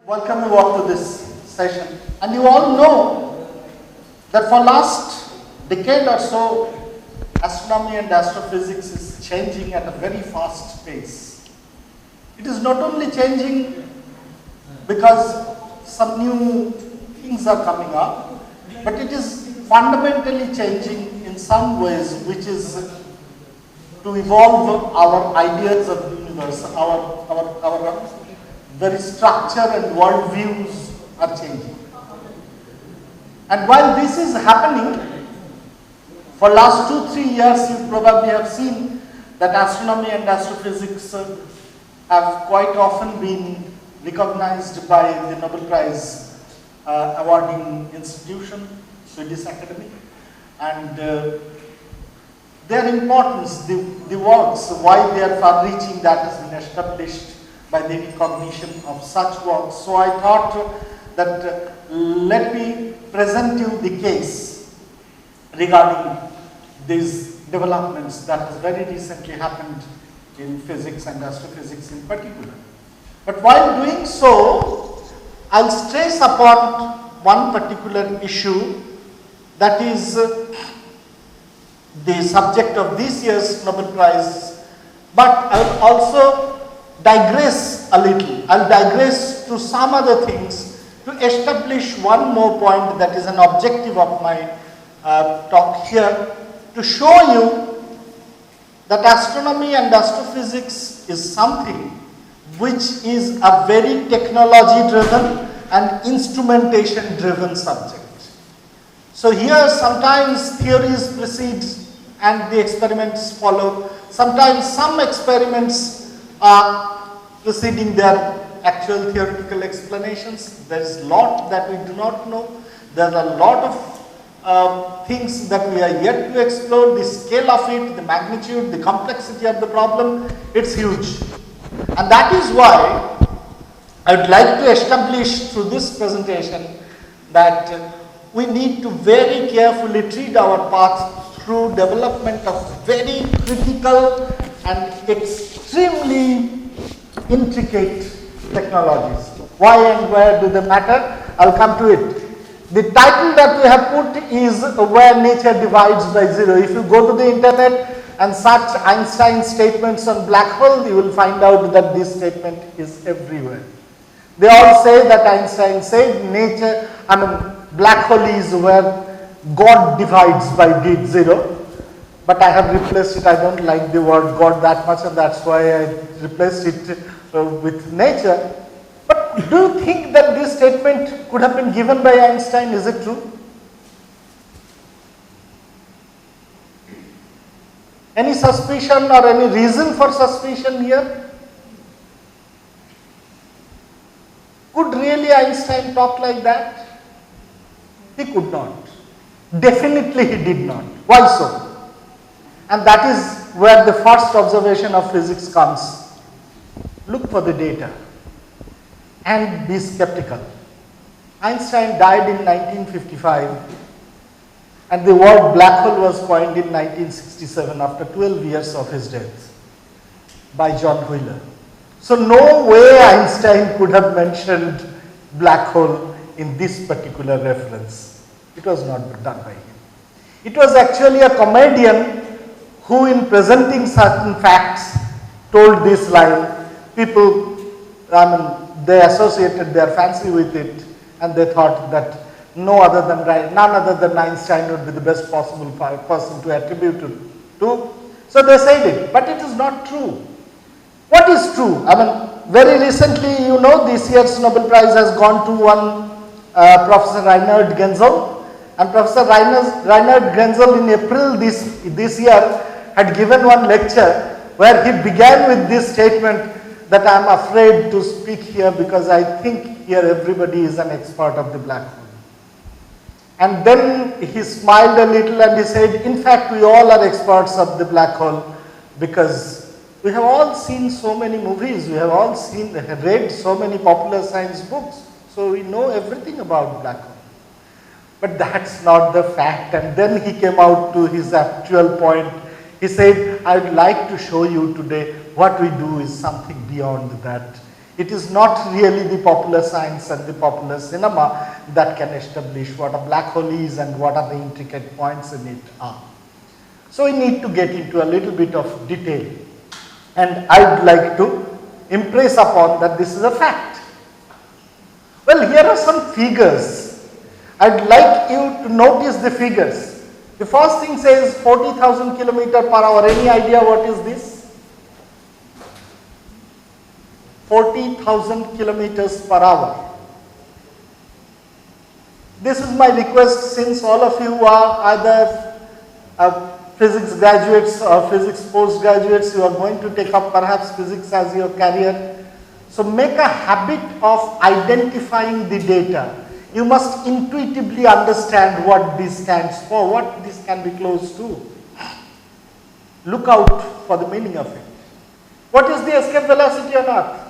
Welcome you all to this session. And you all know that for last decade or so, astronomy and astrophysics is changing at a very fast pace. It is not only changing because some new things are coming up, but it is fundamentally changing in some ways, which is to evolve our ideas of the universe, our very structure and world views are changing. And while this is happening, for last 2-3 years you probably have seen that astronomy and astrophysics have quite often been recognized by the Nobel Prize awarding institution, Swedish Academy, and their importance, the works, why they are far-reaching, that has been established by the recognition of such works. So I thought that let me present you the case regarding these developments that has very recently happened in physics and astrophysics in particular. But while doing so, I'll stress upon one particular issue that is the subject of this year's Nobel Prize, but I'll also digress a little. I'll digress to some other things to establish one more point that is an objective of my talk here, to show you that astronomy and astrophysics is something which is a very technology driven and instrumentation driven subject. So here sometimes theories precede and the experiments follow. Sometimes some experiments are preceding their actual theoretical explanations. There is a lot that we do not know. There are a lot of things that we are yet to explore. The scale of it, the magnitude, the complexity of the problem, it's huge. And that is why I would like to establish through this presentation that we need to very carefully tread our path through development of very critical and extremely intricate technologies. Why and where do they matter? I'll come to it. The title that we have put is Where Nature Divides by Zero. If you go to the internet and search Einstein's statements on black hole, you will find out that this statement is everywhere. They all say that Einstein said black hole is where God divides by zero. But I have replaced it. I don't like the word God that much, and that's why I replaced it with nature. But do you think that this statement could have been given by Einstein? Is it true? Any suspicion or any reason for suspicion here? Could really Einstein talk like that? He could not. Definitely he did not. Why so? And that is where the first observation of physics comes. Look for the data and be skeptical. Einstein died in 1955 and the word black hole was coined in 1967 after 12 years of his death by John Wheeler. So no way Einstein could have mentioned black hole in this particular reference. It was not done by him. It was actually a comedian who, in presenting certain facts, told this line. People, they associated their fancy with it, and they thought that none other than Einstein would be the best possible person to attribute it to. So they said it, but it is not true. What is true? Very recently, this year's Nobel Prize has gone to one Professor Reinhard Genzel, and Professor Reinhard Genzel in April this year had given one lecture where he began with this statement that I am afraid to speak here because I think here everybody is an expert of the black hole. And then he smiled a little and he said, in fact, we all are experts of the black hole because we have all seen so many movies, we have all read so many popular science books, so we know everything about black hole. But that's not the fact. And then he came out to his actual point. He said, I would like to show you today what we do is something beyond that. It is not really the popular science and the popular cinema that can establish what a black hole is and what are the intricate points in it are. So we need to get into a little bit of detail, and I would like to impress upon that this is a fact. Well, here are some figures. I would like you to notice the figures. The first thing says 40,000 km per hour. Any idea what is this? 40,000 kilometers per hour. This is my request, since all of you are either physics graduates or physics postgraduates, you are going to take up perhaps physics as your career. So make a habit of identifying the data. You must intuitively understand what this stands for, what this can be close to. Look out for the meaning of it. What is the escape velocity on Earth?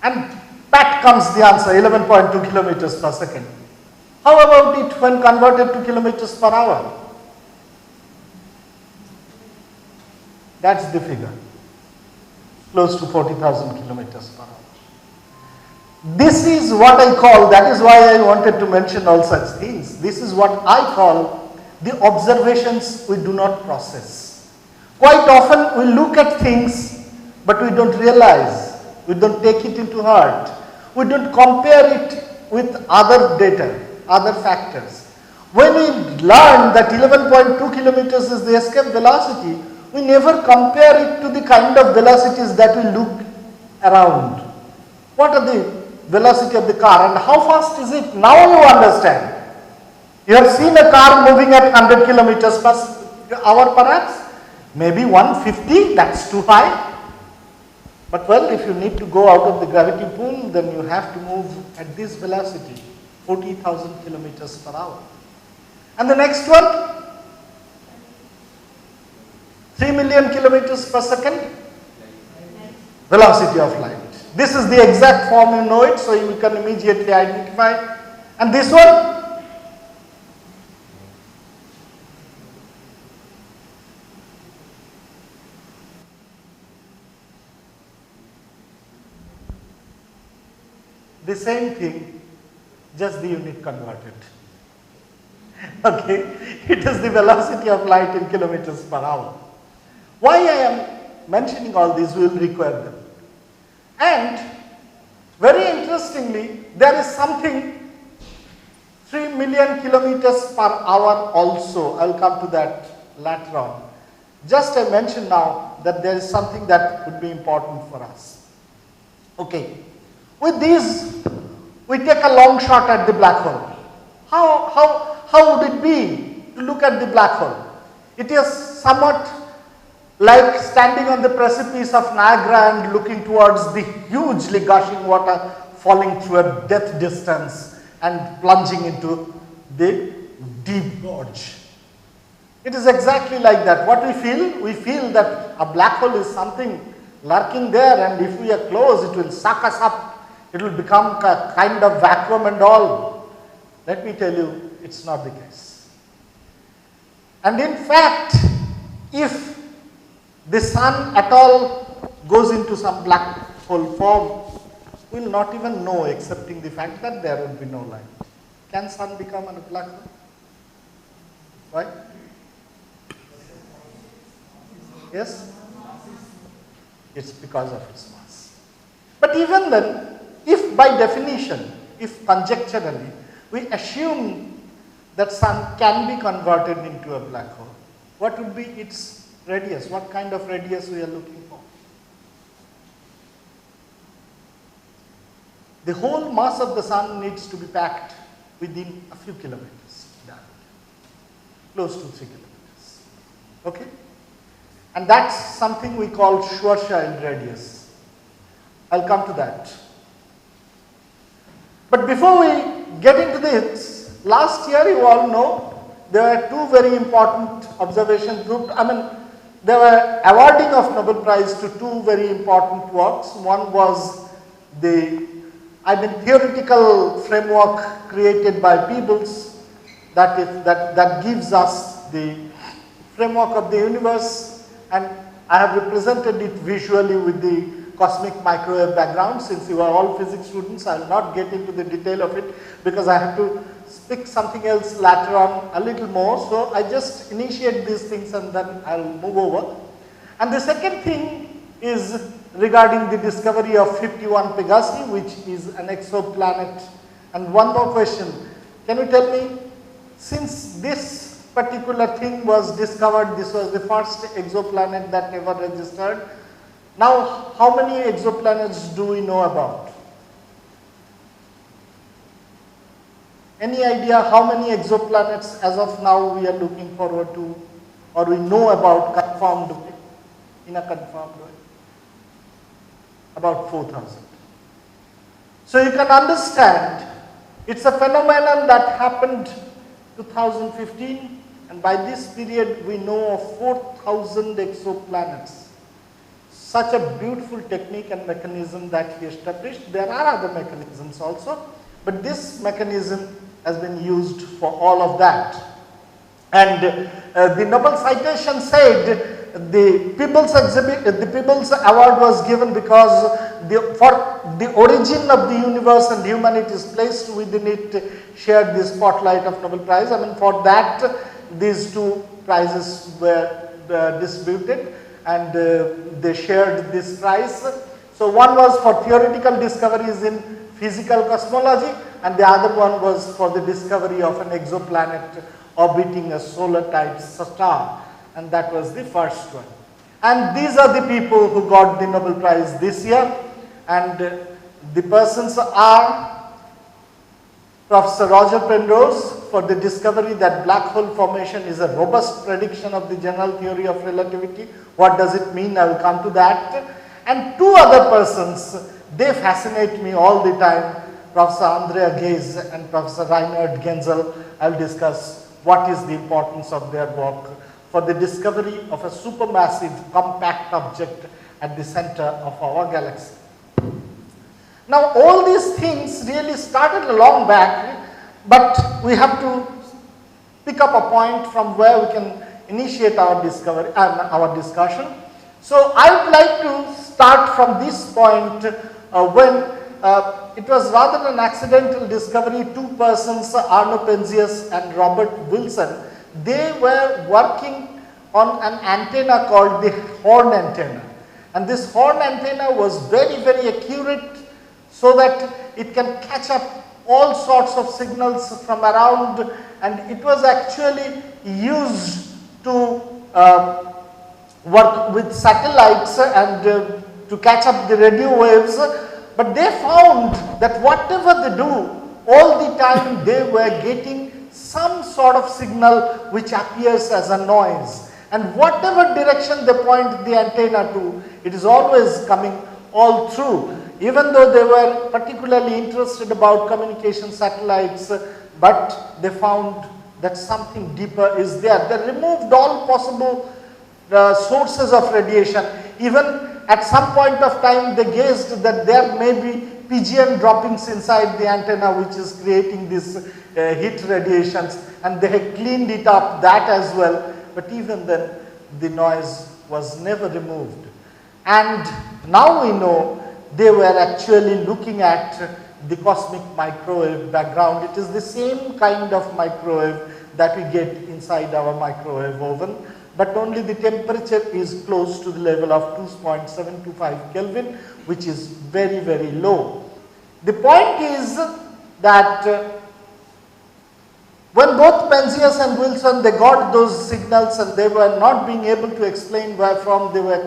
And pat comes the answer, 11.2 kilometers per second. How about it when converted to kilometers per hour? That's the figure, close to 40,000 kilometers per hour. This is what I call, that is why I wanted to mention all such things. This is what I call the observations we do not process. Quite often we look at things, but we don't realize. We don't take it into heart. We don't compare it with other data, other factors. When we learn that 11.2 kilometers is the escape velocity, we never compare it to the kind of velocities that we look around. What are the velocity of the car and how fast is it? Now you understand. You have seen a car moving at 100 kilometers per hour perhaps, maybe 150, that's too high. But well, if you need to go out of the gravity pool, then you have to move at this velocity, 40,000 kilometers per hour. And the next one, 3 million kilometers per second, velocity of light. This is the exact form, you know it, so you can immediately identify. And this one, the same thing, just the unit converted. Okay, it is the velocity of light in kilometers per hour. Why I am mentioning all these, we will require them. And very interestingly, there is something 3 million kilometers per hour also. I will come to that later on. Just I mentioned now that there is something that would be important for us. Okay. With these, we take a long shot at the black hole. How would it be to look at the black hole? It is somewhat like standing on the precipice of Niagara and looking towards the hugely gushing water falling through a death distance and plunging into the deep gorge. It is exactly like that. What we feel that a black hole is something lurking there, and if we are close, it will suck us up. It will become a kind of vacuum and all. Let me tell you, it's not the case. And in fact, if the sun at all goes into some black hole form, we will not even know, excepting the fact that there will be no light. Can sun become a black hole? Why? Yes? It's because of its mass. But even then, if by definition, if conjecturally, we assume that sun can be converted into a black hole, what would be its radius? What kind of radius we are looking for? The whole mass of the sun needs to be packed within a few kilometers diameter, close to 3 kilometers. Okay? And that's something we call Schwarzschild radius. I'll come to that. But before we get into this, last year you all know there were two very important observations grouped. There were awarding of Nobel Prize to two very important works. One was the theoretical framework created by Peebles that gives us the framework of the universe, and I have represented it visually with the cosmic microwave background. Since you are all physics students, I will not get into the detail of it because I have to speak something else later on a little more. So I just initiate these things and then I will move over. And the second thing is regarding the discovery of 51 Pegasi, which is an exoplanet. And one more question, can you tell me, since this particular thing was discovered, this was the first exoplanet that ever registered, now how many exoplanets do we know about? Any idea how many exoplanets as of now we are looking forward to, or we know about confirmed way, in a confirmed way? About 4,000. So you can understand, it's a phenomenon that happened 2015, and by this period we know of 4,000 exoplanets. Such a beautiful technique and mechanism that he established. There are other mechanisms also, but this mechanism has been used for all of that. And the Nobel citation said the People's Award was given because for the origin of the universe and humanity is placed within it, shared the spotlight of Nobel Prize. I mean, for that these two prizes were distributed, and they shared this prize. So one was for theoretical discoveries in physical cosmology, and the other one was for the discovery of an exoplanet orbiting a solar type star, and that was the first one. And these are the people who got the Nobel Prize this year, and the persons are Professor Roger Penrose for the discovery that black hole formation is a robust prediction of the general theory of relativity. What does it mean? I will come to that. And two other persons, they fascinate me all the time, Professor Andrea Ghez and Professor Reinhard Genzel. I will discuss what is the importance of their work for the discovery of a supermassive compact object at the center of our galaxy. Now all these things really started a long back, but we have to pick up a point from where we can initiate our discovery and our discussion. So I would like to start from this point when it was rather an accidental discovery. Two persons, Arno Penzias and Robert Wilson, they were working on an antenna called the horn antenna, and this horn antenna was very, very accurate, so that it can catch up all sorts of signals from around, and it was actually used to work with satellites and to catch up the radio waves. But they found that whatever they do, all the time they were getting some sort of signal which appears as a noise, and whatever direction they point the antenna to, it is always coming all through. Even though they were particularly interested about communication satellites, but they found that something deeper is there. They removed all possible sources of radiation. Even at some point of time, they guessed that there may be pigeon droppings inside the antenna which is creating these heat radiations, and they had cleaned it up that as well, but even then the noise was never removed. And now we know they were actually looking at the cosmic microwave background. It is the same kind of microwave that we get inside our microwave oven, but only the temperature is close to the level of 2.725 Kelvin, which is very, very low. The point is that when both Penzias and Wilson, they got those signals and they were not being able to explain where from they were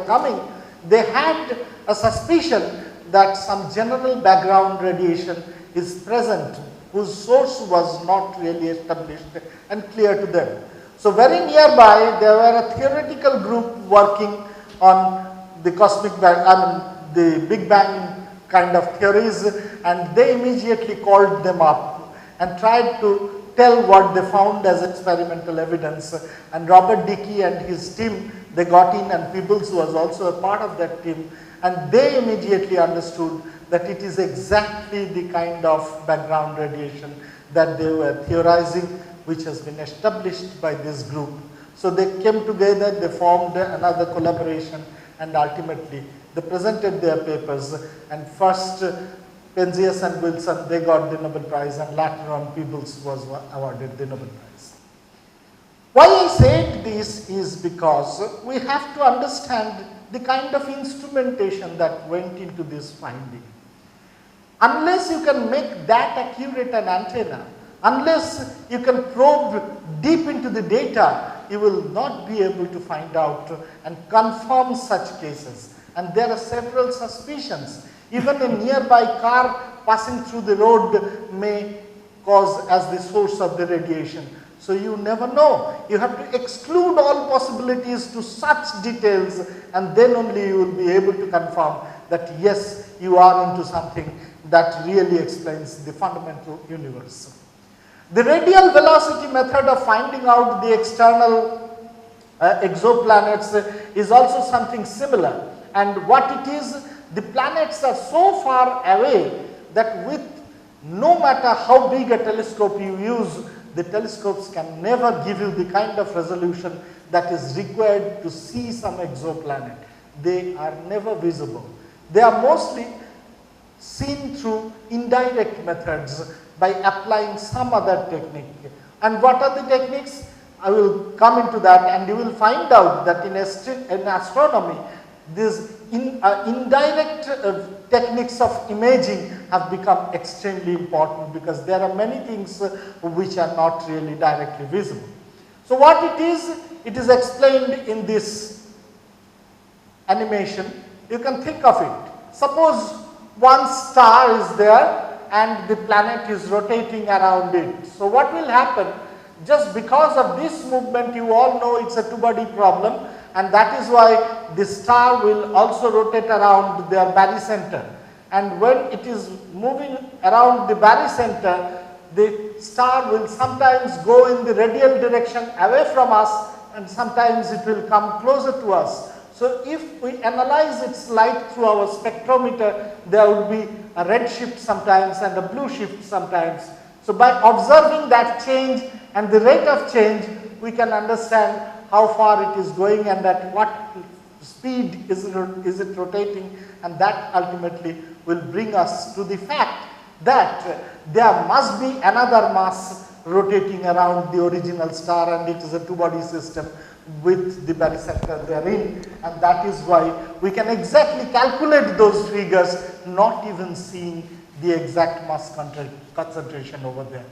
coming, they had a suspicion that some general background radiation is present whose source was not really established and clear to them. So very nearby there were a theoretical group working on the the Big Bang kind of theories, and they immediately called them up and tried to tell what they found as experimental evidence. And Robert Dickey and his team, they got in, and Peebles was also a part of that team, and they immediately understood that it is exactly the kind of background radiation that they were theorizing, which has been established by this group So they came together, they formed another collaboration, and ultimately they presented their papers, and first Penzias and Wilson, they got the Nobel Prize, and later on Peebles was awarded the Nobel Prize. Why I said this is because we have to understand the kind of instrumentation that went into this finding. Unless you can make that accurate an antenna, unless you can probe deep into the data, you will not be able to find out and confirm such cases. And there are several suspicions. Even a nearby car passing through the road may cause as the source of the radiation. So you never know. You have to exclude all possibilities to such details, and then only you will be able to confirm that yes, you are into something that really explains the fundamental universe. The radial velocity method of finding out the external exoplanets is also something similar. And what it is, the planets are so far away that with no matter how big a telescope you use, the telescopes can never give you the kind of resolution that is required to see some exoplanet. They are never visible. They are mostly seen through indirect methods by applying some other technique. And what are the techniques? I will come into that, and you will find out that in astronomy, these indirect techniques of imaging have become extremely important, because there are many things which are not really directly visible. So what it is explained in this animation. You can think of it. Suppose one star is there and the planet is rotating around it. So what will happen? Just because of this movement, you all know it's a two-body problem, and that is why the star will also rotate around their barycenter. And when it is moving around the barycenter, the star will sometimes go in the radial direction away from us, and sometimes it will come closer to us. So if we analyze its light through our spectrometer, there will be a red shift sometimes and a blue shift sometimes. So by observing that change and the rate of change, we can understand how far it is going and at what speed is it rotating, and that ultimately will bring us to the fact that there must be another mass rotating around the original star, and it is a two-body system with the barycenter therein, and that is why we can exactly calculate those figures, not even seeing the exact mass concentration over there.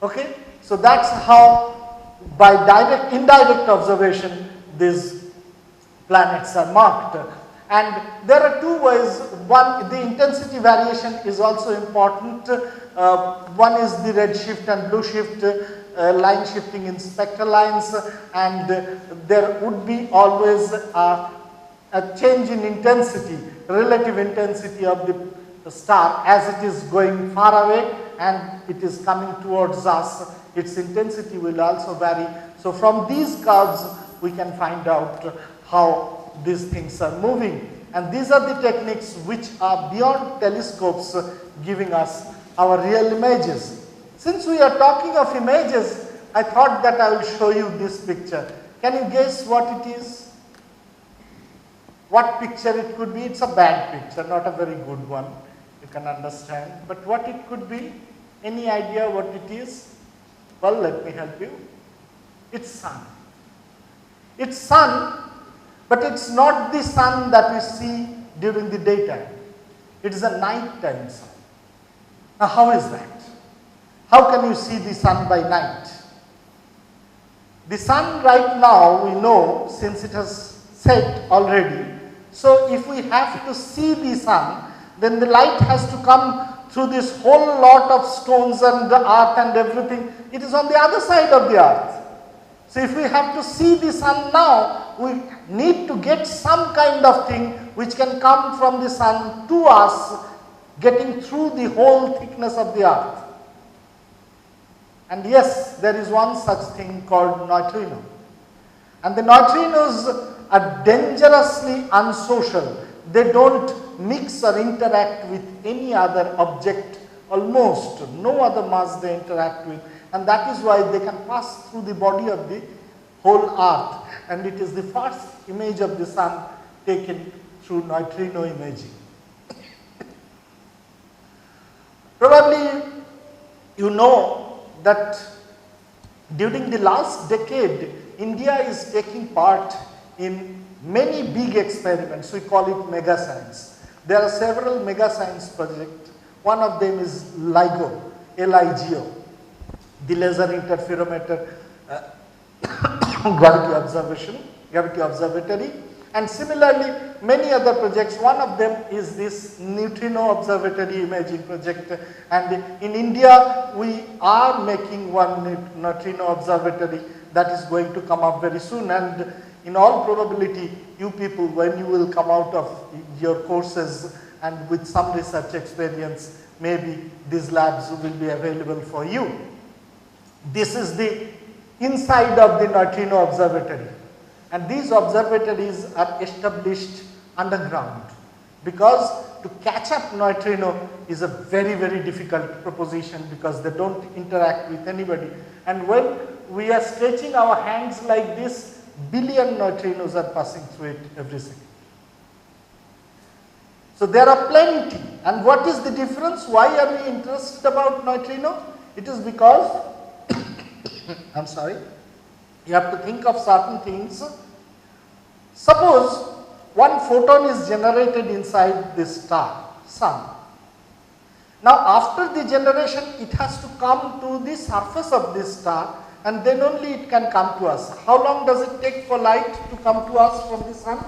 Okay, so that's how by indirect observation these planets are marked. And there are two ways. One, the intensity variation is also important. One is the red shift and blue shift, line shifting in spectral lines, and there would be always a change in intensity, relative intensity of the star as it is going far away and it is coming towards us. Its intensity will also vary. So from these curves we can find out how these things are moving, and these are the techniques which are beyond telescopes giving us our real images. Since we are talking of images, I thought that I will show you this picture. Can you guess what it is? What picture it could be? It's a bad picture, not a very good one, you can understand. But what it could be? Any idea what it is? Well, let me help you. It's sun. It's sun, but it's not the sun that we see during the daytime. It is a nighttime sun. Now, how is that? How can you see the sun by night? The sun right now, we know, since it has set already, so if we have to see the sun, then the light has to come through this whole lot of stones and the earth and everything. It is on the other side of the earth. So if we have to see the sun now, we need to get some kind of thing which can come from the sun to us, getting through the whole thickness of the earth. And yes, there is one such thing called neutrino. And the neutrinos are dangerously unsocial. They don't mix or interact with any other object, almost no other mass they interact with, and that is why they can pass through the body of the whole earth, and it is the first image of the sun taken through neutrino imaging. Probably you know that during the last decade, India is taking part in many big experiments. We call it mega science. There are several mega science projects. One of them is LIGO, LIGO, the Laser Interferometer Gravity Observatory, and similarly many other projects. One of them is this Neutrino Observatory Imaging Project, and in India we are making one Neutrino Observatory that is going to come up very soon, and in all probability you people, when you will come out of your courses and with some research experience, maybe these labs will be available for you. This is the inside of the Neutrino Observatory, and these observatories are established underground, because to catch up neutrino is a very, very difficult proposition, because they don't interact with anybody, and when we are stretching our hands like this, billion neutrinos are passing through it every second. So there are plenty. And what is the difference? Why are we interested about neutrino? It is because I'm sorry, you have to think of certain things. Suppose one photon is generated inside this star, sun. Now after the generation, it has to come to the surface of this star, and then only it can come to us. How long does it take for light to come to us from the sun?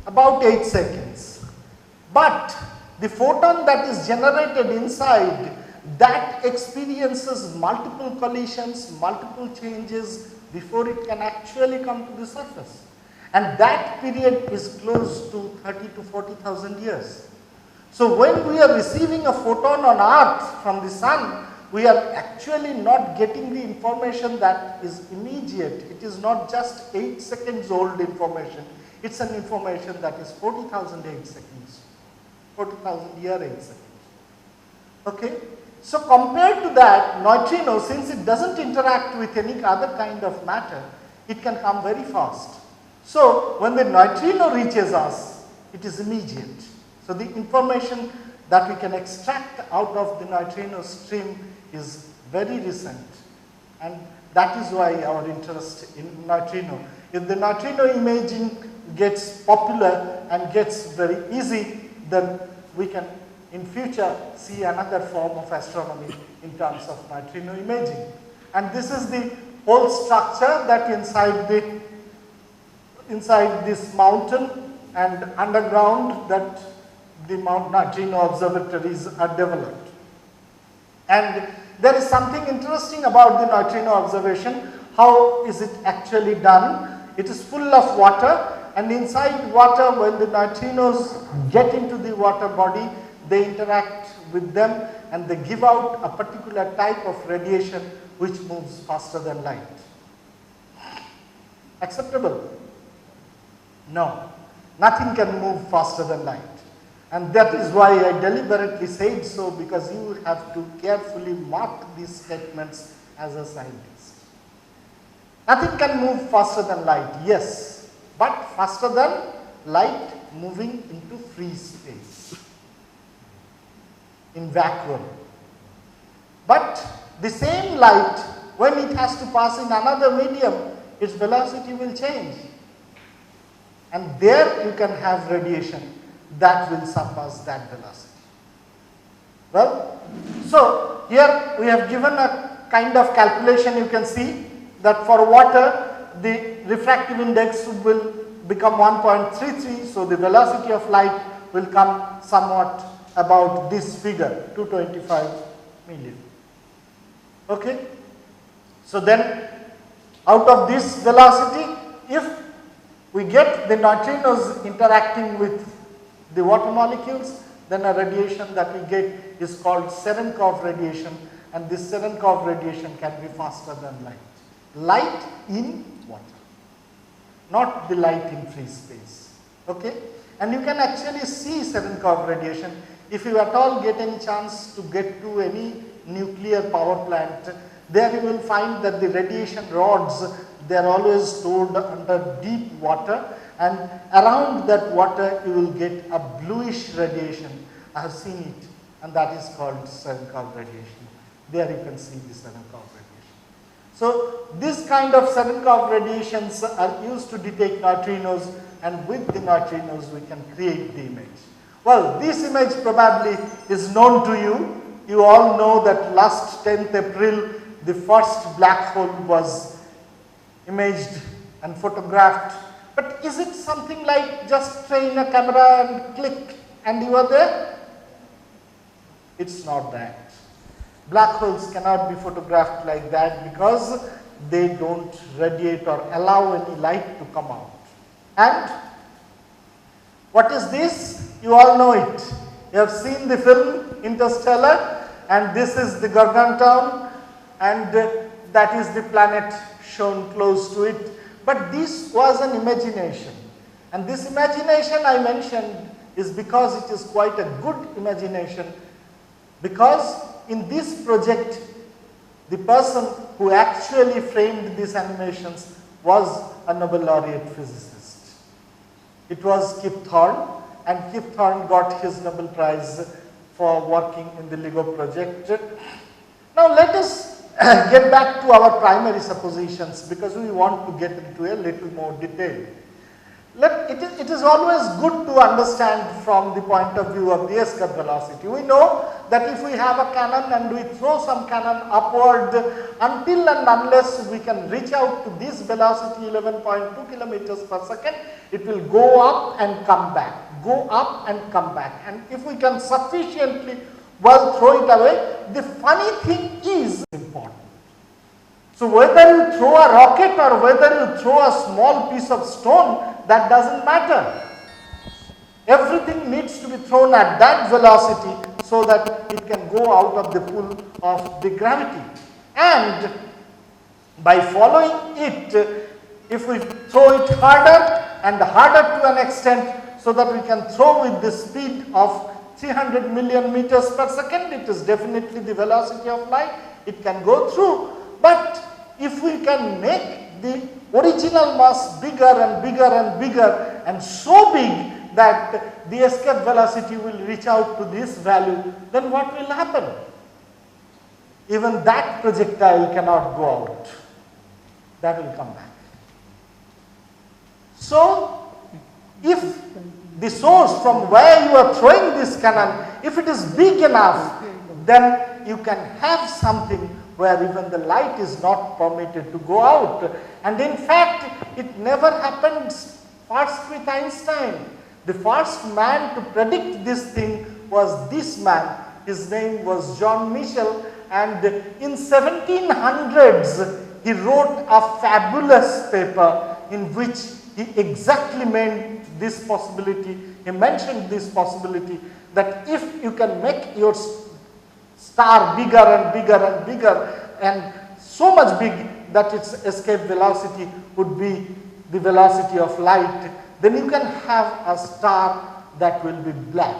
About 8 seconds. But the photon that is generated inside, that experiences multiple collisions, multiple changes before it can actually come to the surface. And that period is close to 30 to 40,000 years. So when we are receiving a photon on Earth from the sun, we are actually not getting the information that is immediate. It is not just 8 seconds old information. It's an information that is 40,000 8 seconds, 40,000 year 8 seconds. Okay? So compared to that, neutrino, since it doesn't interact with any other kind of matter, it can come very fast. So when the neutrino reaches us, it is immediate. So the information that we can extract out of the neutrino stream is very recent, and that is why our interest in neutrino. If the neutrino imaging gets popular and gets very easy, then we can in future see another form of astronomy in terms of neutrino imaging. And this is the whole structure that inside this mountain and underground that the neutrino observatories are developed. And there is something interesting about the neutrino observation. How is it actually done? It is full of water, and inside water, when the neutrinos get into the water body, they interact with them and they give out a particular type of radiation which moves faster than light. Acceptable? No, nothing can move faster than light. And that is why I deliberately said so, because you have to carefully mark these statements as a scientist. Nothing can move faster than light, yes, but faster than light moving into free space, in vacuum. But the same light, when it has to pass in another medium, its velocity will change. And there you can have radiation that will surpass that velocity. Well, so here we have given a kind of calculation. You can see that for water, the refractive index will become 1.33, so the velocity of light will come somewhat about this figure, 225 million. Okay? So then, out of this velocity, if we get the neutrinos interacting with the water molecules, then a radiation that we get is called Cherenkov radiation, and this Cherenkov radiation can be faster than light. Light in water, not the light in free space. Okay? And you can actually see Cherenkov radiation if you at all get any chance to get to any nuclear power plant. There you will find that the radiation rods, they are always stored under deep water, and around that water you will get a bluish radiation. I have seen it, and that is called Cherenkov radiation. There you can see the Cherenkov radiation. So this kind of Cherenkov radiations are used to detect neutrinos, and with the neutrinos we can create the image. Well, this image probably is known to you. You all know that last 10th April, the first black hole was imaged and photographed. But is it something like just train a camera and click and you are there? It's not that. Black holes cannot be photographed like that because they don't radiate or allow any light to come out. And what is this? You all know it. You have seen the film Interstellar, and this is the Gargantua, and that is the planet shown close to it. But this was an imagination, and this imagination I mentioned is because it is quite a good imagination, because in this project the person who actually framed these animations was a Nobel laureate physicist. It was Kip Thorne, and Kip Thorne got his Nobel Prize for working in the LIGO project. Now let us get back to our primary suppositions, because we want to get into a little more detail. It is always good to understand from the point of view of the escape velocity. We know that if we have a cannon and we throw some cannon upward, until and unless we can reach out to this velocity 11.2 kilometers per second, it will go up and come back, go up and come back. And if we can sufficiently well throw it away, the funny thing is important. So whether you throw a rocket or whether you throw a small piece of stone, that doesn't matter. Everything needs to be thrown at that velocity so that it can go out of the pull of the gravity. And by following it, if we throw it harder and harder to an extent so that we can throw with the speed of 300 million meters per second, it is definitely the velocity of light, it can go through. But if we can make the original mass bigger and bigger and bigger, and so big that the escape velocity will reach out to this value, then what will happen? Even that projectile cannot go out. That will come back. So, if the source from where you are throwing this cannon, if it is big enough, then you can have something where even the light is not permitted to go out. And in fact, it never happened first with Einstein. The first man to predict this thing was this man. His name was John Michell, and in 1700s he wrote a fabulous paper in which he exactly meant this possibility. He mentioned this possibility that if you can make your star bigger and bigger and bigger, and so much big that its escape velocity would be the velocity of light, then you can have a star that will be black.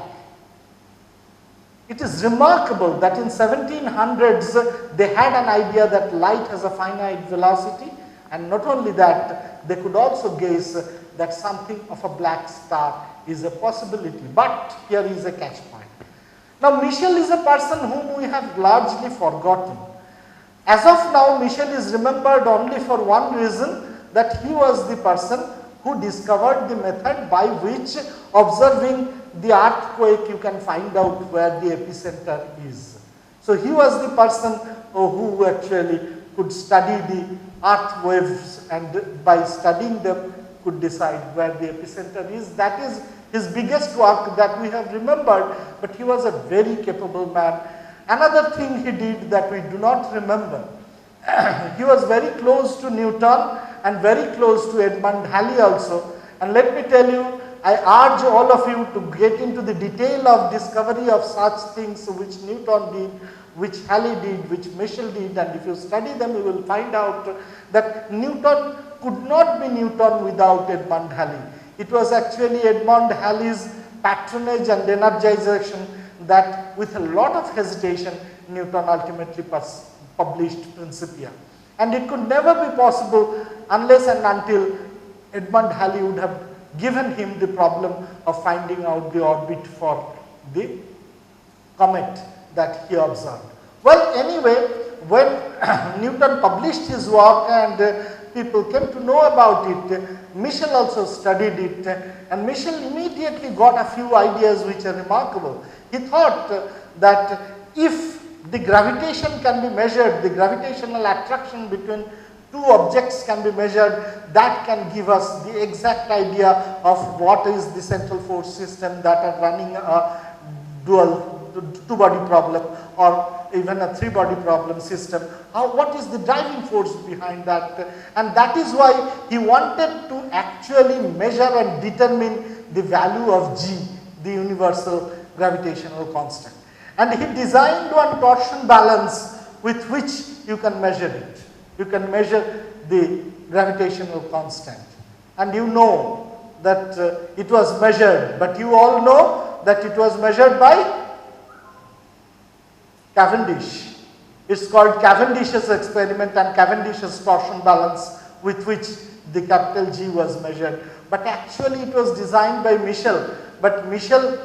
It is remarkable that in 1700s they had an idea that light has a finite velocity, and not only that, they could also guess that something of a black star is a possibility. But here is a catch point. Now Michel is a person whom we have largely forgotten. As of now, Michel is remembered only for one reason, that he was the person who discovered the method by which, observing the earthquake, you can find out where the epicenter is. So he was the person who actually could study the earth waves, and by studying them could decide where the epicenter is. That is his biggest work that we have remembered, but he was a very capable man. Another thing he did that we do not remember, he was very close to Newton and very close to Edmund Halley also. And let me tell you, I urge all of you to get into the detail of discovery of such things which Newton did, which Halley did, which Michel did, and if you study them you will find out that Newton could not be Newton without Edmund Halley. It was actually Edmund Halley's patronage and energization that, with a lot of hesitation, Newton ultimately published Principia. And it could never be possible unless and until Edmund Halley would have given him the problem of finding out the orbit for the comet that he observed. Well, anyway, when Newton published his work and people came to know about it, Michel also studied it, and Michel immediately got a few ideas which are remarkable. He thought that if the gravitation can be measured, the gravitational attraction between two objects can be measured, that can give us the exact idea of what is the central force system that are running a two-body problem or even a three-body problem system. What is the driving force behind that? And that is why he wanted to actually measure and determine the value of G, the universal gravitational constant. And he designed one torsion balance with which you can measure it. You can measure the gravitational constant. And you know that it was measured, but you all know that it was measured by Cavendish. It's called Cavendish's experiment and Cavendish's torsion balance with which the capital G was measured. But actually it was designed by Michel, but Michel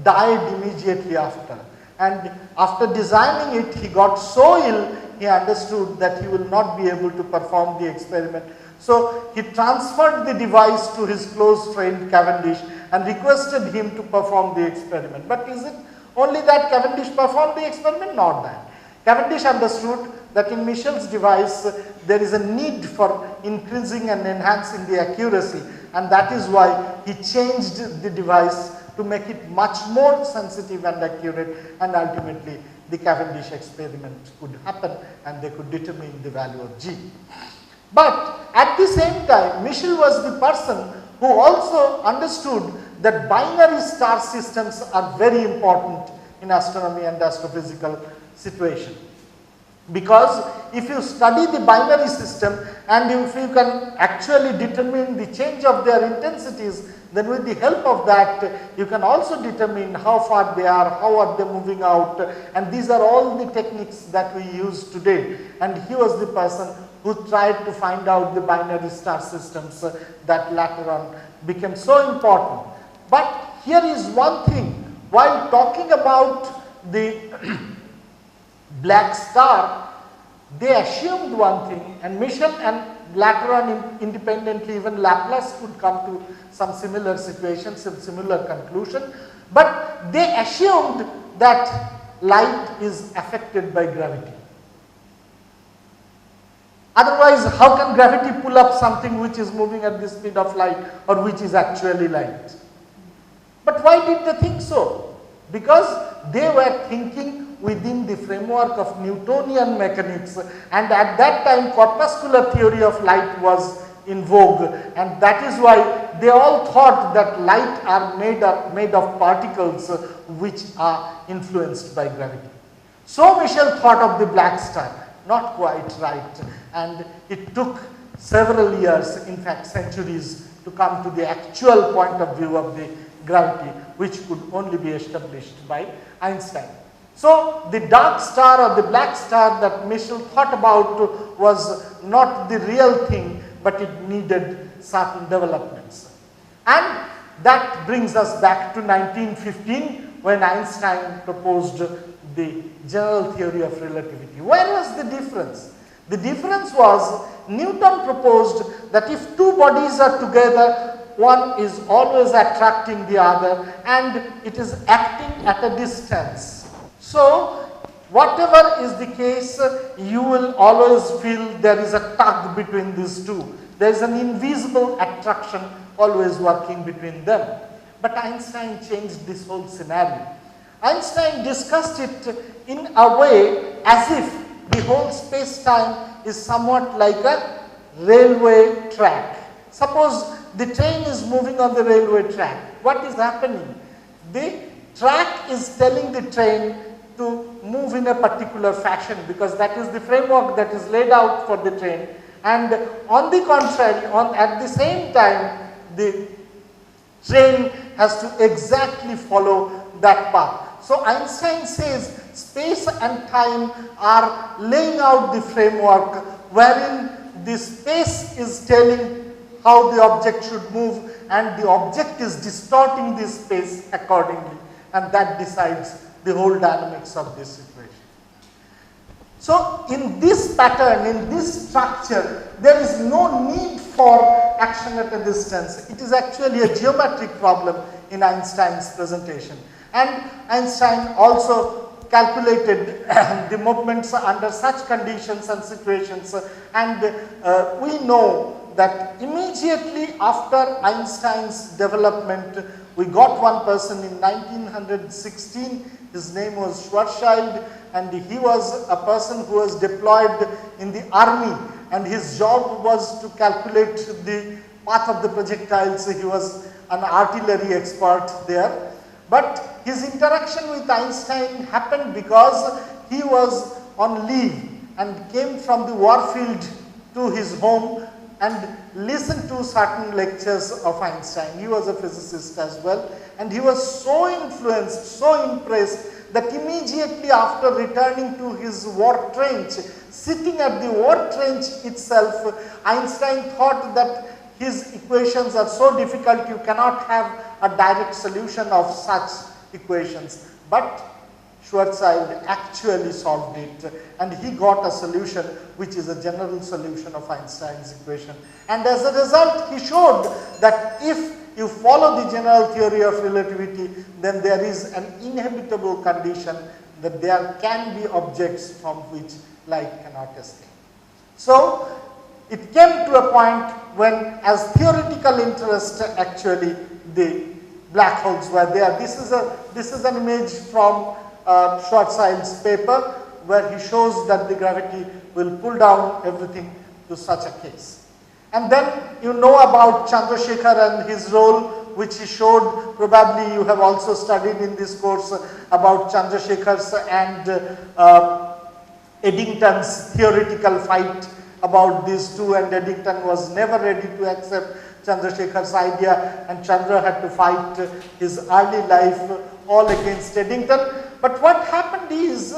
died immediately after. And after designing it, he got so ill, he understood that he will not be able to perform the experiment. So he transferred the device to his close friend Cavendish and requested him to perform the experiment. But is it only that Cavendish performed the experiment? Not that. Cavendish understood that in Michel's device there is a need for increasing and enhancing the accuracy, and that is why he changed the device to make it much more sensitive and accurate, and ultimately the Cavendish experiment could happen and they could determine the value of G. But at the same time, Michel was the person who also understood that binary star systems are very important in astronomy and astrophysical situation. Because if you study the binary system and if you can actually determine the change of their intensities, then with the help of that you can also determine how far they are, how are they moving out, and these are all the techniques that we use today. And he was the person who tried to find out the binary star systems that later on became so important. But here is one thing, while talking about the black star, they assumed one thing, and Michel and later on independently even Laplace could come to some similar situations, some similar conclusion, but they assumed that light is affected by gravity. Otherwise, how can gravity pull up something which is moving at the speed of light or which is actually light? But why did they think so? Because they were thinking within the framework of Newtonian mechanics, and at that time corpuscular theory of light was in vogue, and that is why they all thought that light are made of particles which are influenced by gravity. So Michel thought of the black star, not quite right, and it took several years, in fact centuries, to come to the actual point of view of the gravity, which could only be established by Einstein. So the dark star or the black star that Michel thought about was not the real thing, but it needed certain developments. And that brings us back to 1915 when Einstein proposed the general theory of relativity. Where was the difference? The difference was Newton proposed that if two bodies are together, one is always attracting the other and it is acting at a distance. So whatever is the case, you will always feel there is a tug between these two. There is an invisible attraction always working between them. But Einstein changed this whole scenario. Einstein discussed it in a way as if the whole space-time is somewhat like a railway track. Suppose the train is moving on the railway track. What is happening? The track is telling the train to move in a particular fashion because that is the framework that is laid out for the train. And on the contrary, at the same time, the train has to exactly follow that path. So Einstein says space and time are laying out the framework wherein the space is telling how the object should move and the object is distorting the space accordingly, and that decides the whole dynamics of this equation. So in this pattern, in this structure, there is no need for action at a distance. It is actually a geometric problem in Einstein's presentation. And Einstein also calculated the movements under such conditions and situations, and we know that immediately after Einstein's development, we got one person in 1916, his name was Schwarzschild, and he was a person who was deployed in the army, and his job was to calculate the path of the projectiles. He was an artillery expert there. But his interaction with Einstein happened because he was on leave and came from the warfield to his home and listened to certain lectures of Einstein. He was a physicist as well, and he was so influenced, so impressed that immediately after returning to his war trench, sitting at the war trench itself, Einstein thought that his equations are so difficult you cannot have a direct solution of such equations. But Schwarzschild actually solved it, and he got a solution which is a general solution of Einstein's equation. And as a result, he showed that if you follow the general theory of relativity, then there is an inevitable condition that there can be objects from which light cannot escape. So it came to a point when, as theoretical interest, actually the black holes were there. This is an image from Schwarzschild's paper where he shows that the gravity will pull down everything to such a case. And then you know about Chandrasekhar and his role, which he showed. Probably you have also studied in this course about Chandrasekhar's and Eddington's theoretical fight about these two, and Eddington was never ready to accept Chandrasekhar's idea, and Chandra had to fight his early life all against Eddington. But what happened is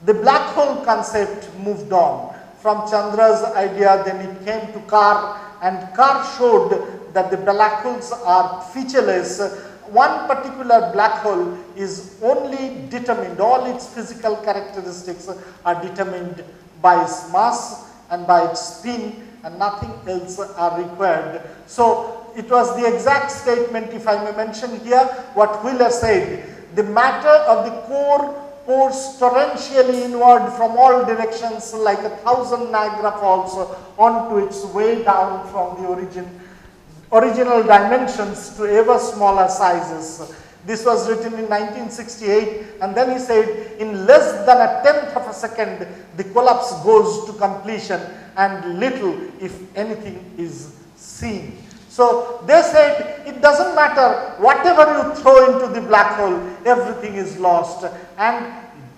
the black hole concept moved on. From Chandra's idea, then it came to Carr, and Carr showed that the black holes are featureless. One particular black hole is only determined, all its physical characteristics are determined by its mass and by its spin, and nothing else are required. So it was the exact statement, if I may mention here, what Wheeler said: the matter of the core pours torrentially inward from all directions like 1,000 Niagara Falls onto its way down from the original dimensions to ever smaller sizes. This was written in 1968, and then he said, in less than a tenth of a second, the collapse goes to completion and little, if anything, is seen. So they said, it doesn't matter, whatever you throw into the black hole, everything is lost. And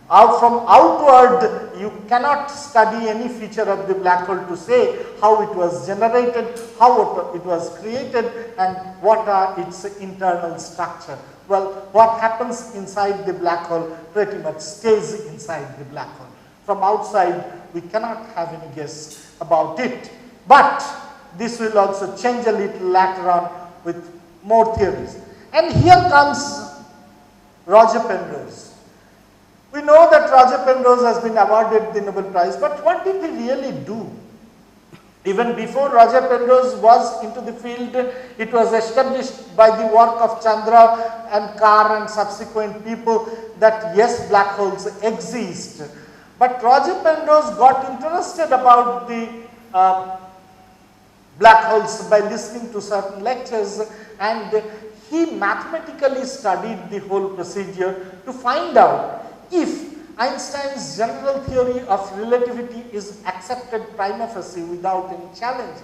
from outward, you cannot study any feature of the black hole to say how it was generated, how it was created, and what are its internal structure. Well, what happens inside the black hole pretty much stays inside the black hole. From outside, we cannot have any guess about it. But this will also change a little later on with more theories. And here comes Roger Penrose. We know that Roger Penrose has been awarded the Nobel Prize, but what did he really do? Even before Roger Penrose was into the field, it was established by the work of Chandra and Carr and subsequent people that yes, black holes exist. But Roger Penrose got interested about the black holes by listening to certain lectures, and he mathematically studied the whole procedure to find out if Einstein's general theory of relativity is accepted prima facie without any challenge,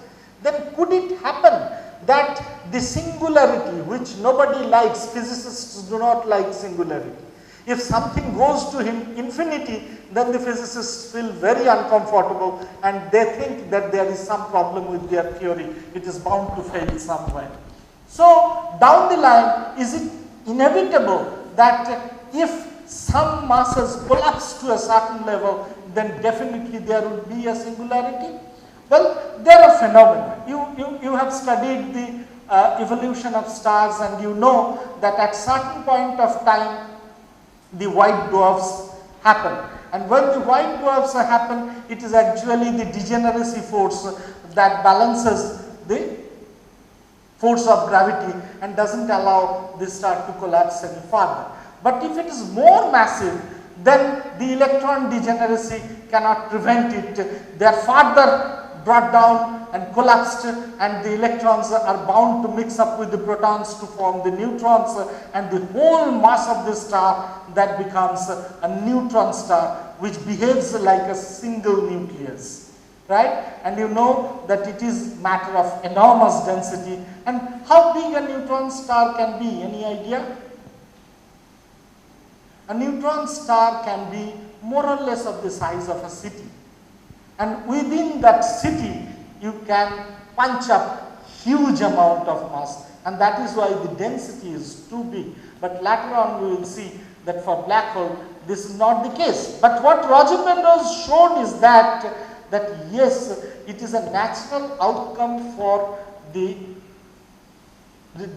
then could it happen that the singularity, which nobody likes, physicists do not like singularity, if something goes to infinity, then the physicists feel very uncomfortable and they think that there is some problem with their theory, it is bound to fail somewhere. So down the line, is it inevitable that if some masses collapse to a certain level, then definitely there would be a singularity? Well, there are phenomena. You have studied the evolution of stars, and you know that at certain point of time the white dwarfs happen. And when the white dwarfs happen, it is actually the degeneracy force that balances the force of gravity and doesn't allow this star to collapse any further. But if it is more massive, then the electron degeneracy cannot prevent it. They are further brought down and collapsed, and the electrons are bound to mix up with the protons to form the neutrons, and the whole mass of the star that becomes a neutron star, which behaves like a single nucleus, right? And you know that it is matter of enormous density. And how big a neutron star can be? Any idea? A neutron star can be more or less of the size of a city. And within that city, you can punch up huge amount of mass, and that is why the density is too big. But later on we will see that for black hole this is not the case. But what Roger Penrose showed is that yes, it is a natural outcome for the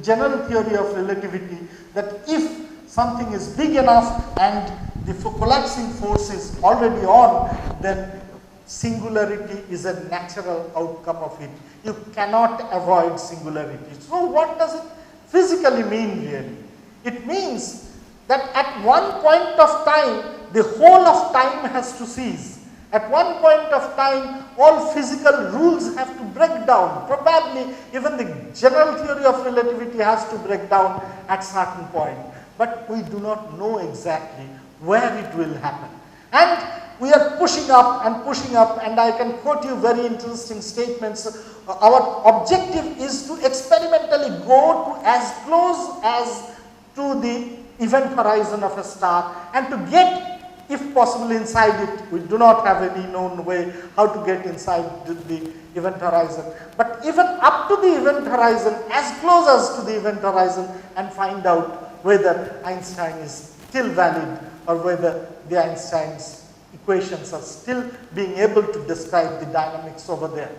general theory of relativity, that if something is big enough and the collapsing force is already on, then singularity is a natural outcome of it. You cannot avoid singularity. So what does it physically mean really? It means that at one point of time, the whole of time has to cease. At one point of time, all physical rules have to break down. Probably even the general theory of relativity has to break down at certain point. But we do not know exactly where it will happen. And we are pushing up, and I can quote you very interesting statements. Our objective is to experimentally go to as close as to the event horizon of a star, and to get, if possible, inside it. We do not have any known way how to get inside the event horizon, but even up to the event horizon, as close as to the event horizon, and find out whether Einstein is still valid, or whether the Einstein's equations are still being able to describe the dynamics over there.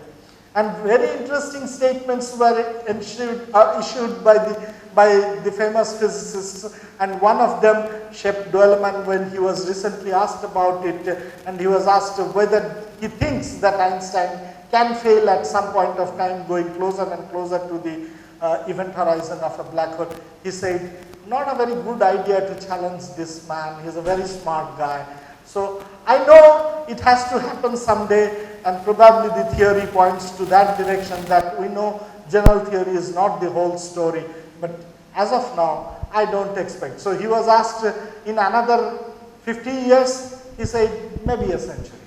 And very interesting statements were issued by the famous physicists, and one of them, Shep Doelman, when he was recently asked about it, and he was asked whether he thinks that Einstein can fail at some point of time, going closer and closer to the event horizon of a black hole. He said, not a very good idea to challenge this man, he's a very smart guy. So I know it has to happen someday, and probably the theory points to that direction, that we know general theory is not the whole story, but as of now I don't expect. So he was asked in another 50 years, he said maybe a century.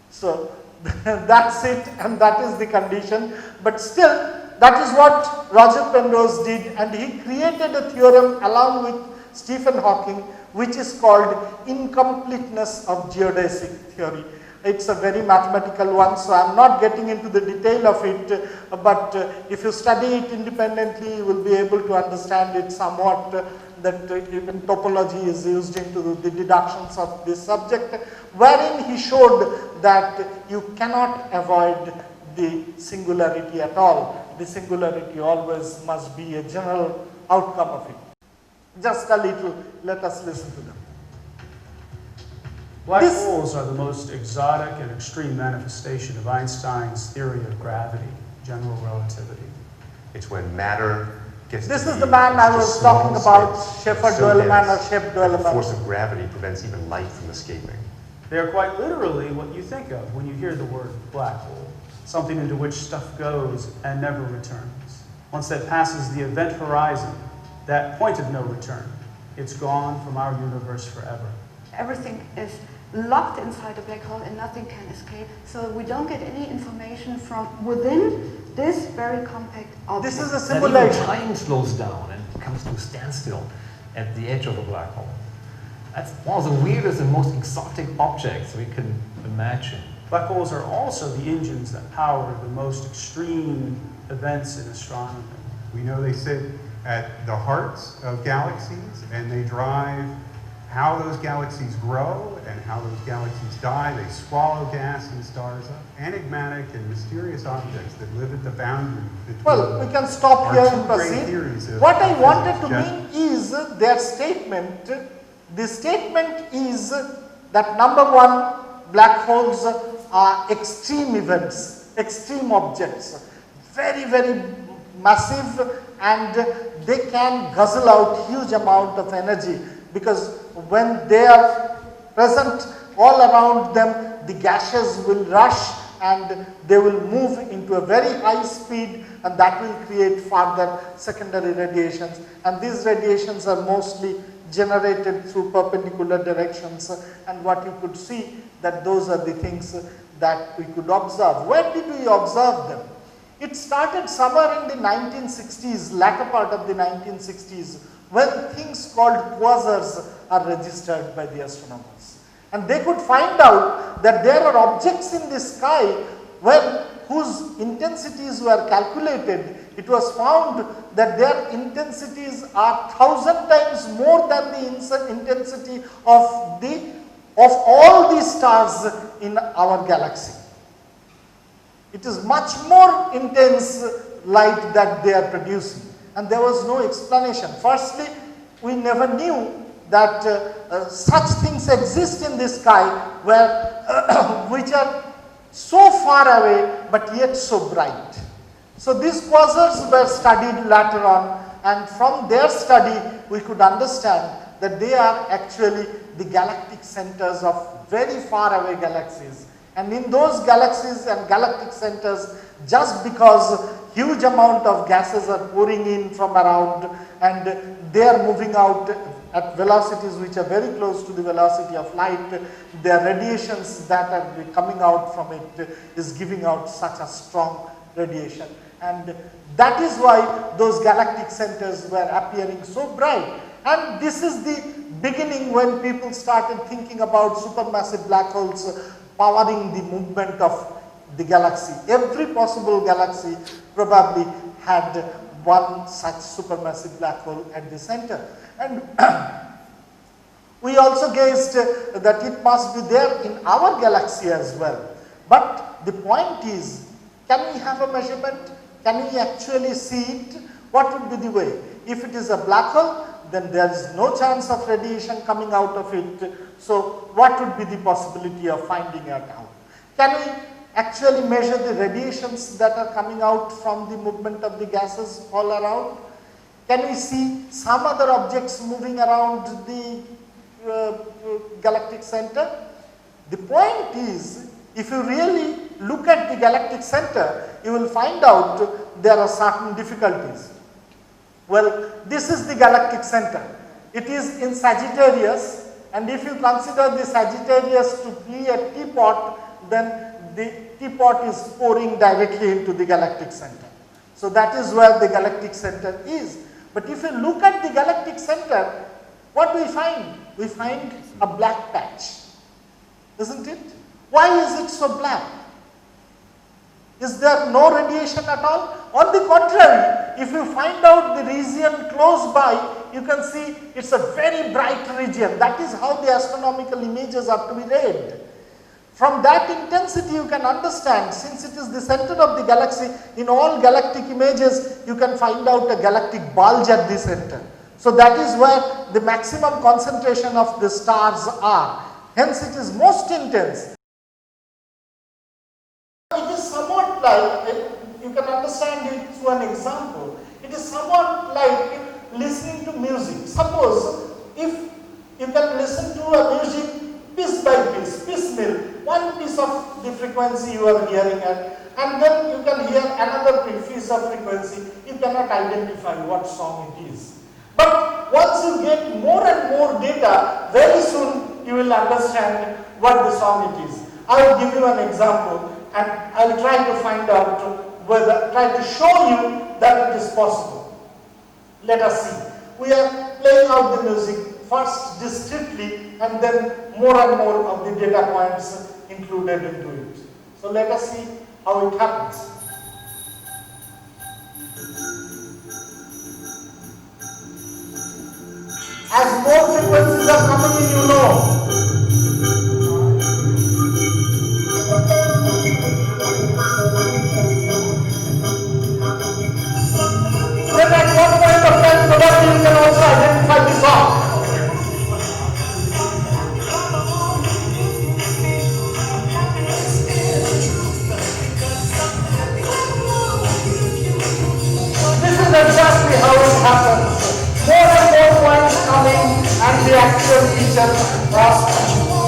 So that's it, and that is the condition. But still, that is what Roger Penrose did, and he created a theorem along with Stephen Hawking, which is called incompleteness of geodesic theory. It's a very mathematical one, so I'm not getting into the detail of it, but if you study it independently, you will be able to understand it somewhat, that even topology is used into the deductions of this subject, wherein he showed that you cannot avoid the singularity at all. The singularity always must be a general outcome of it. Just a little, let us listen to them. Black holes are the most exotic and extreme manifestation of Einstein's theory of gravity, general relativity. It's when matter gets This is the man I was talking about, Shep Doelman. The force of gravity prevents even light from escaping. They are quite literally what you think of when you hear the word black hole, something into which stuff goes and never returns. Once that passes the event horizon, that point of no return, it's gone from our universe forever. Everything is locked inside a black hole and nothing can escape, so we don't get any information from within this very compact object. This is a That simulation. even time slows down and comes to a standstill at the edge of a black hole. That's one of the weirdest and most exotic objects we can imagine. Black holes are also the engines that power the most extreme events in astronomy. We know they sit at the hearts of galaxies, and they drive how those galaxies grow and how those galaxies die. They swallow gas and stars up. Enigmatic and mysterious objects that live at the boundary between. Well, we can stop here and proceed. What I wanted to mean is their statement. The statement is that number one, black holes are extreme events, extreme objects, very, very massive, and they can guzzle out huge amount of energy, because when they are present all around them, the gases will rush and they will move into a very high speed, and that will create further secondary radiations, and these radiations are mostly generated through perpendicular directions, and what you could see that those are the things that we could observe. When did we observe them? It started somewhere in the 1960s, latter part of the 1960s, when things called quasars are registered by the astronomers. And they could find out that there are objects in the sky whose intensities were calculated. It was found that their intensities are 1,000 times more than the intensity of all the stars in our galaxy. It is much more intense light that they are producing, and there was no explanation. Firstly, we never knew that such things exist in the sky which are so far away but yet so bright. So these quasars were studied later on, and from their study we could understand that they are actually the galactic centers of very far away galaxies. And in those galaxies and galactic centers, just because huge amount of gases are pouring in from around and they are moving out at velocities which are very close to the velocity of light, their radiations that are coming out from it is giving out such a strong radiation. And that is why those galactic centers were appearing so bright. And this is the beginning when people started thinking about supermassive black holes powering the movement of the galaxy. Every possible galaxy probably had one such supermassive black hole at the center. And we also guessed that it must be there in our galaxy as well. But the point is, can we have a measurement? Can we actually see it? What would be the way? If it is a black hole, then there is no chance of radiation coming out of it. So what would be the possibility of finding it out? Can we actually measure the radiations that are coming out from the movement of the gases all around? Can we see some other objects moving around the galactic center? The point is, if you really look at the galactic center, you will find out there are certain difficulties. Well, this is the galactic center. It is in Sagittarius, and if you consider the Sagittarius to be a teapot, then the teapot is pouring directly into the galactic center. So that is where the galactic center is. But if you look at the galactic center, what do we find? We find a black patch, isn't it? Why is it so black? Is there no radiation at all? On the contrary, if you find out the region close by, you can see it's a very bright region. That is how the astronomical images are to be read. From that intensity you can understand, since it is the center of the galaxy, in all galactic images you can find out a galactic bulge at the center. So that is where the maximum concentration of the stars are. Hence it is most intense. It is somewhat like, you can understand it through an example. It is somewhat like listening to music. Suppose if you can listen to a music piece by piece, piecemeal, one piece of the frequency you are hearing at, and then you can hear another piece of frequency, you cannot identify what song it is. But once you get more and more data, very soon you will understand what the song it is. I will give you an example, and I will try to find out try to show you that it is possible. Let us see. We are playing out the music first discretely, and then more and more of the data points included into it. So let us see how it happens. As more frequencies things are coming in, you know. Then at one point of time, probably you can also identify this arc. This is exactly how it happens. More and more points coming and the actual feature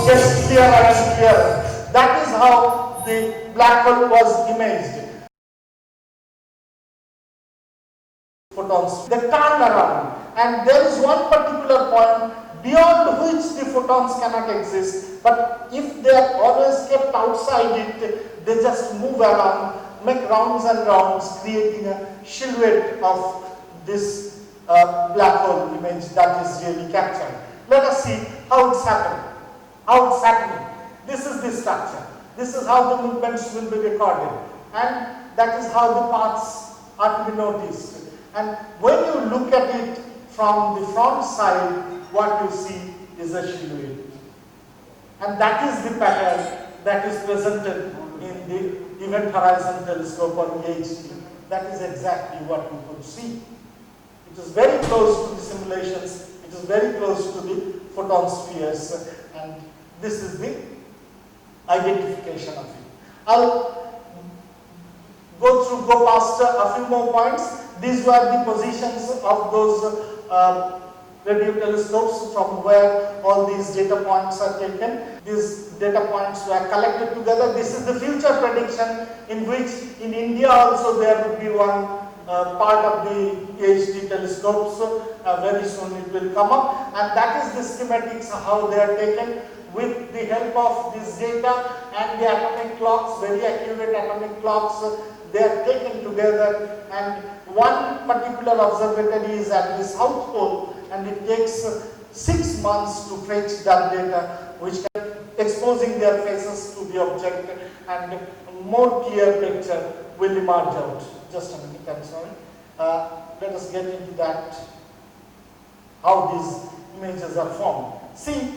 gets clearer and clearer. That is how the black hole was imaged. Photons, they turn around, and there is one particular point beyond which the photons cannot exist, but if they are always kept outside it, they just move around, make rounds and rounds, creating a silhouette of this black hole image that is really captured. Let us see how it's happening. How it's happening. This is the structure. This is how the movements will be recorded, and that is how the paths are to be noticed. And when you look at it from the front side, what you see is a silhouette. And that is the pattern that is presented in the Event Horizon Telescope or EHT. That is exactly what you could see. It is very close to the simulations, it is very close to the photon spheres, and this is the identification of it. I'll go past a few more points. These were the positions of those radio telescopes from where all these data points are taken. These data points were collected together. This is the future prediction, in which in India also there would be one part of the EHT telescopes. Very soon it will come up, and that is the schematics how they are taken with the help of this data and the atomic clocks, very accurate atomic clocks. They are taken together, and one particular observatory is at the South Pole, and it takes 6 months to fetch that data, which can exposing their faces to the object, and more clear picture will emerge out. Just a minute, I'm sorry. Let us get into that, how these images are formed. See,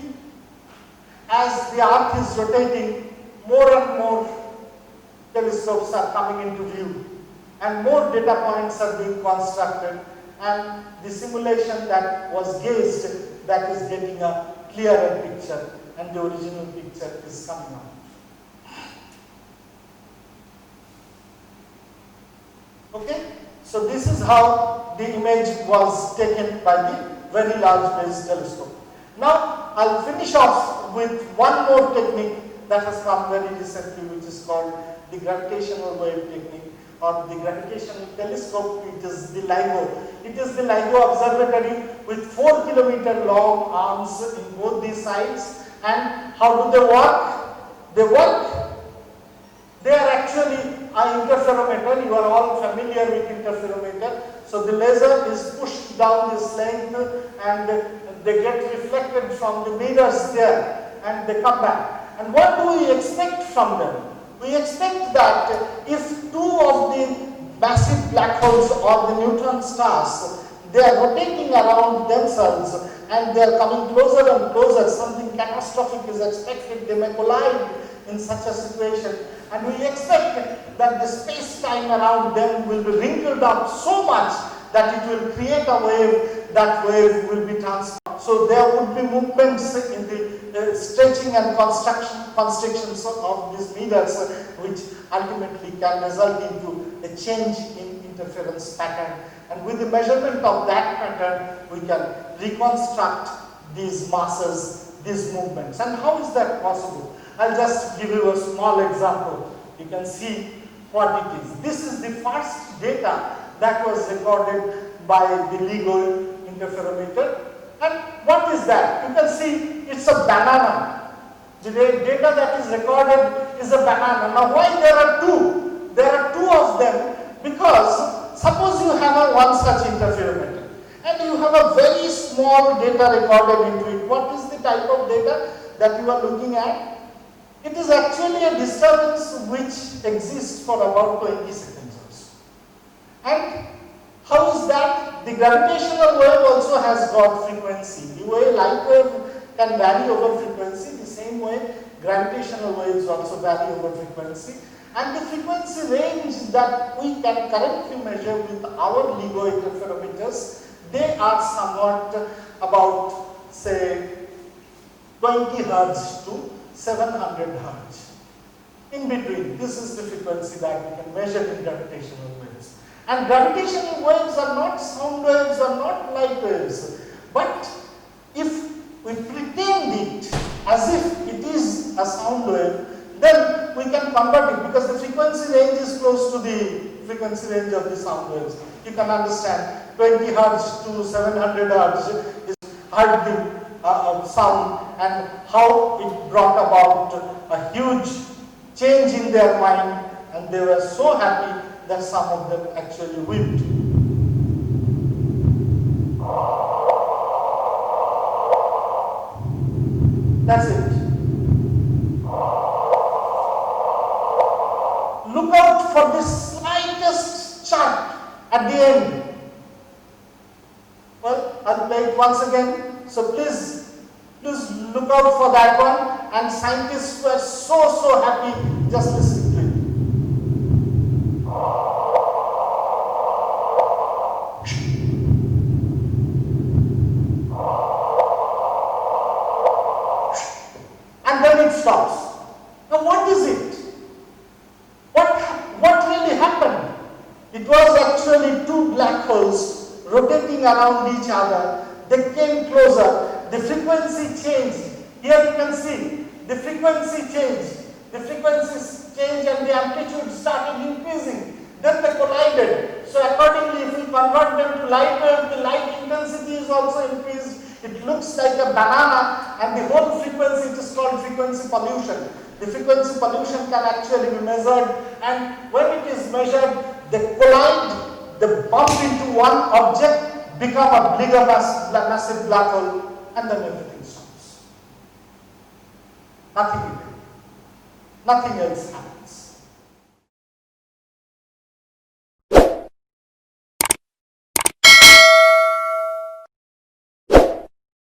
as the Earth is rotating, more and more telescopes are coming into view, and more data points are being constructed, and the simulation that was gauged, that is getting a clearer picture, and the original picture is coming out. Okay, so this is how the image was taken by the Very Large Base Telescope. Now I'll finish off with one more technique that has come very recently, which is called the gravitational wave technique, or the gravitational telescope. It is the LIGO. It is the LIGO observatory with 4 kilometer long arms in both these sides. And how do they work? They are actually an interferometer. You are all familiar with interferometer. So the laser is pushed down this length, and they get reflected from the mirrors there, and they come back. And what do we expect from them? We expect that if two of the massive black holes or the neutron stars, they are rotating around themselves and they are coming closer and closer, something catastrophic is expected, they may collide in such a situation, and we expect that the space-time around them will be wrinkled up so much that it will create a wave, that wave will be transformed. So there would be movements in the stretching and constrictions of these mirrors, which ultimately can result into a change in interference pattern. And with the measurement of that pattern, we can reconstruct these masses, these movements. And how is that possible? I'll just give you a small example. You can see what it is. This is the first data that was recorded by the LIGO interferometer. And what is that? You can see it's a banana. The data that is recorded is a banana. Now why there are two? There are two of them because suppose you have one such interferometer and you have a very small data recorded into it. What is the type of data that you are looking at? It is actually a disturbance which exists for about 20 seconds or so. And how is that? The gravitational wave also has got frequency. The way light wave can vary over frequency. The same way gravitational waves also vary over frequency. And the frequency range that we can currently measure with our LIGO interferometers, they are somewhat about, say, 20 Hz to 700 Hz. In between, this is the frequency that we can measure in gravitational waves. And gravitational waves are not sound waves, are not light waves. But if we pretend it as if it is a sound wave, then we can convert it, because the frequency range is close to the frequency range of the sound waves. You can understand 20 Hz to 700 Hz is heard the sound, and how it brought about a huge change in their mind, and they were so happy that some of them actually wept. That's it. Look out for the slightest chart at the end. Well, I'll play it once again. So please look out for that one. And scientists were so happy just listening to it. And then it stops. Now what is it? What really happened? It was actually two black holes rotating around each other. They came closer. The frequency changed. Here you can see the frequency changed. The frequencies changed and the amplitude started increasing. Then they collided. So accordingly, if we convert them to light wave, the light intensity is also increased. It looks like a banana, and the whole frequency, it is called frequency pollution. The frequency pollution can actually be measured, and when it is measured, they collide, they bump into one object, become a bigger massive black hole, and then everything stops. Nothing else happens.